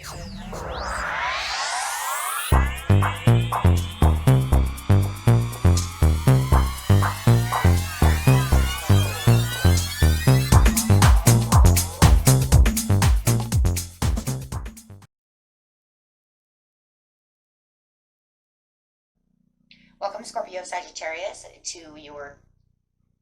Welcome, Scorpio, Sagittarius, to your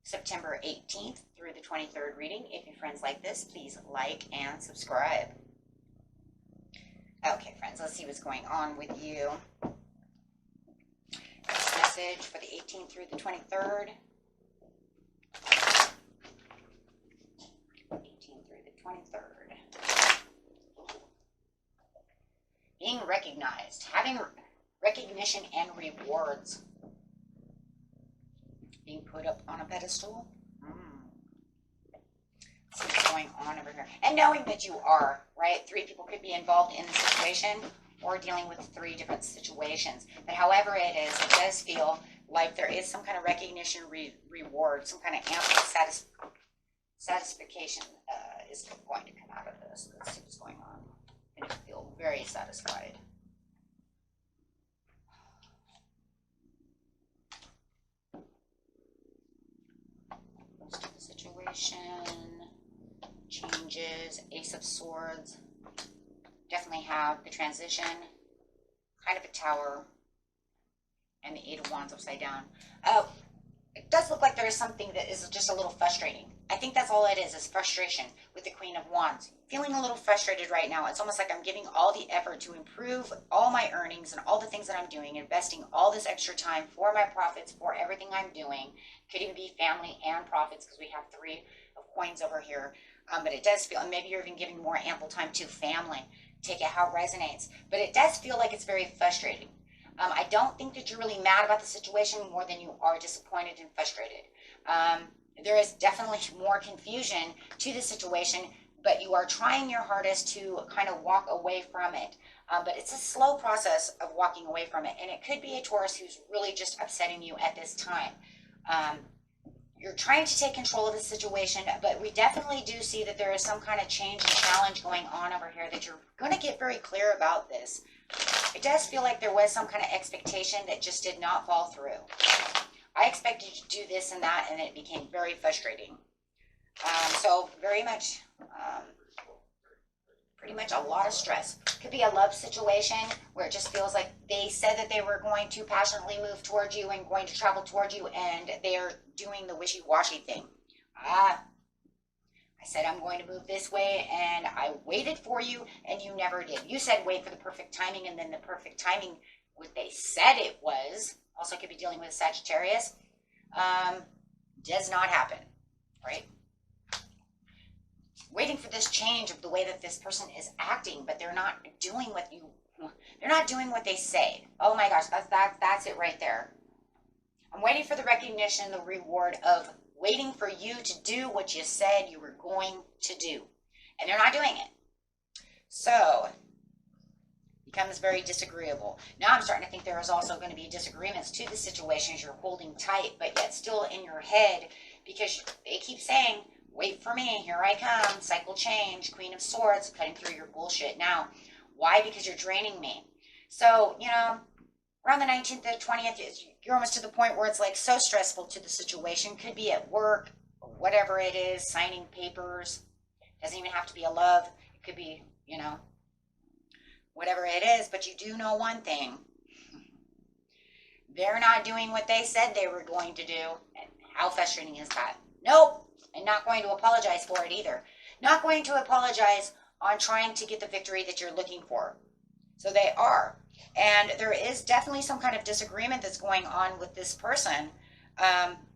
September 18th through the 23rd reading. If your friends like this, please like and subscribe. Okay, friends, let's see what's going on with you. This message for the 18th through the 23rd. 18th through the 23rd. Being recognized, having recognition and rewards. Being put up on a pedestal. See what's going on over here. And knowing that you are, right? 3 people could be involved in the situation or dealing with 3 different situations. But however it is, it does feel like there is some kind of recognition, reward, some kind of ample satisfaction is going to come out of this. Let's see what's going on. I'm going to feel very satisfied. Most of the situation, changes, Ace of Swords, definitely have the transition, kind of a tower, and the 8 of Wands upside down. It does look like there is something that is just a little frustrating. I think that's all it is frustration with the Queen of Wands. Feeling a little frustrated right now. It's almost like I'm giving all the effort to improve all my earnings and all the things that I'm doing, investing all this extra time for my profits, for everything I'm doing. Could even be family and profits because we have 3 of coins over here. But it does feel, and maybe you're even giving more ample time to family. Take it how it resonates. But it does feel like it's very frustrating. I don't think that you're really mad about the situation more than you are disappointed and frustrated. There is definitely more confusion to the situation, but you are trying your hardest to kind of walk away from it. But it's a slow process of walking away from it. And it could be a Taurus who's really just upsetting you at this time. You're trying to take control of the situation, but we definitely do see that there is some kind of change and challenge going on over here that you're going to get very clear about this. It does feel like there was some kind of expectation that just did not fall through. I expected you to do this and that, and it became very frustrating. So very much, pretty much a lot of stress. Could be a love situation where it just feels like they said that they were going to passionately move towards you and going to travel towards you, and they're doing the wishy-washy thing. I said I'm going to move this way, and I waited for you, and you never did. You said wait for the perfect timing, and then the perfect timing, what they said it was, also could be dealing with Sagittarius, does not happen, right? Waiting for this change of the way that this person is acting, but they're not doing what they say. Oh my gosh, that's it right there. I'm waiting for the recognition, the reward of waiting for you to do what you said you were going to do. And they're not doing it. So, it becomes very disagreeable. Now I'm starting to think there is also going to be disagreements to the situations you're holding tight, but yet still in your head, because they keep saying, wait for me, here I come, cycle change, Queen of Swords, cutting through your bullshit now. Why? Because you're draining me. So, around the 19th to 20th, you're almost to the point where it's like so stressful to the situation. Could be at work, or whatever it is, signing papers. Doesn't even have to be a love. It could be, whatever it is. But you do know one thing. They're not doing what they said they were going to do. And how frustrating is that? Nope. And not going to apologize for it either. Not going to apologize on trying to get the victory that you're looking for. So they are. And there is definitely some kind of disagreement that's going on with this person,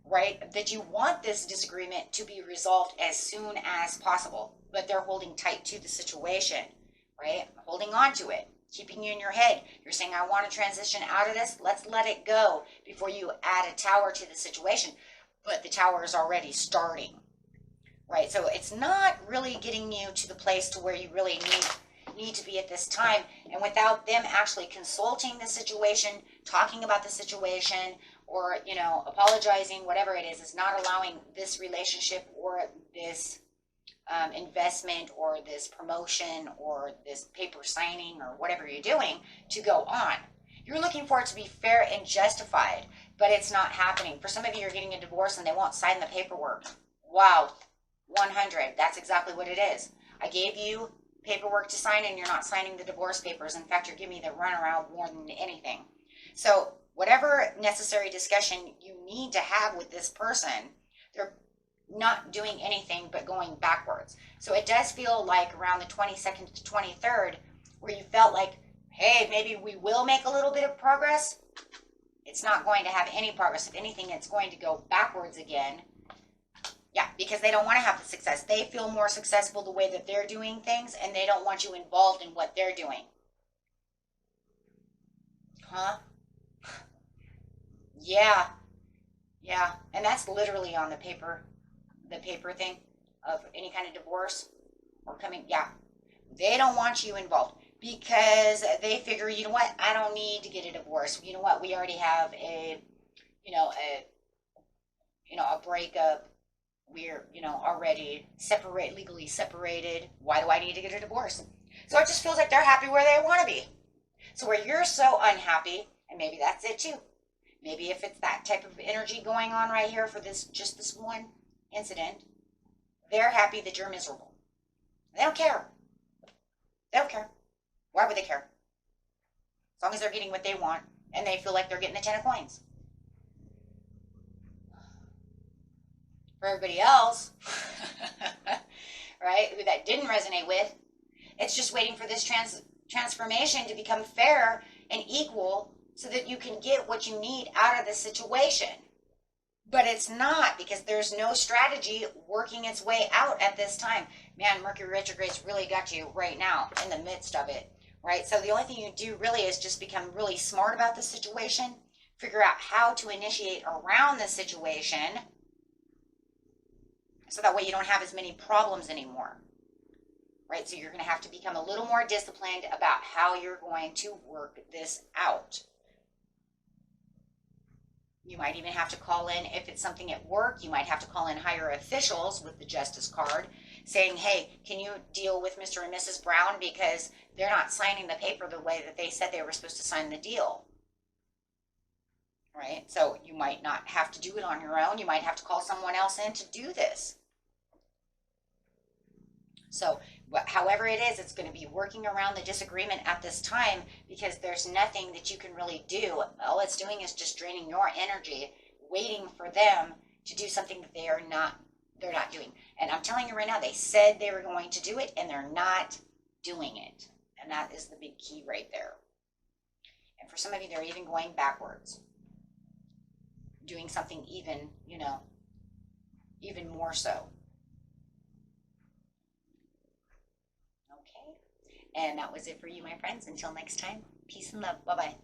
right? That you want this disagreement to be resolved as soon as possible. But they're holding tight to the situation, right? Holding on to it. Keeping you in your head. You're saying, I want to transition out of this. Let's let it go before you add a tower to the situation. But the tower is already starting, right? So it's not really getting you to the place to where you really need to be at this time. And without them actually consulting the situation, talking about the situation, or, apologizing, whatever it is not allowing this relationship or this investment or this promotion or this paper signing or whatever you're doing to go on. You're looking for it to be fair and justified, but it's not happening. For some of you, you're getting a divorce and they won't sign the paperwork. Wow, 100. That's exactly what it is. I gave you paperwork to sign and you're not signing the divorce papers. In fact, you're giving me the runaround more than anything. So whatever necessary discussion you need to have with this person, they're not doing anything but going backwards. So it does feel like around the 22nd to 23rd where you felt like, hey, maybe we will make a little bit of progress. It's not going to have any progress. If anything, it's going to go backwards again. Yeah, because they don't want to have the success. They feel more successful the way that they're doing things, and they don't want you involved in what they're doing. Huh? Yeah. Yeah. And that's literally on the paper thing of any kind of divorce or coming. Yeah. They don't want you involved because they figure, you know what? I don't need to get a divorce. You know what? We already have a breakup. We're, already legally separated. Why do I need to get a divorce? So it just feels like they're happy where they want to be. So where you're so unhappy, and maybe that's it too. Maybe if it's that type of energy going on right here for just this one incident, they're happy that you're miserable. They don't care. They don't care. Why would they care? As long as they're getting what they want and they feel like they're getting the 10 of coins. For everybody else, right, who that didn't resonate with, it's just waiting for this transformation to become fair and equal so that you can get what you need out of the situation. But it's not, because there's no strategy working its way out at this time. Man, Mercury retrograde's really got you right now in the midst of it, right? So the only thing you do really is just become really smart about the situation, figure out how to initiate around the situation, so that way you don't have as many problems anymore, right? So you're going to have to become a little more disciplined about how you're going to work this out. You might even have to call in, if it's something at work, you might have to call in higher officials with the Justice card saying, hey, can you deal with Mr. and Mrs. Brown because they're not signing the paper the way that they said they were supposed to sign the deal, right? So you might not have to do it on your own. You might have to call someone else in to do this. So however it is, it's going to be working around the disagreement at this time, because there's nothing that you can really do. All it's doing is just draining your energy, waiting for them to do something that they're not doing. And I'm telling you right now, they said they were going to do it and they're not doing it. And that is the big key right there. And for some of you, they're even going backwards, doing something even, even more so. And that was it for you, my friends. Until next time, peace and love. Bye-bye.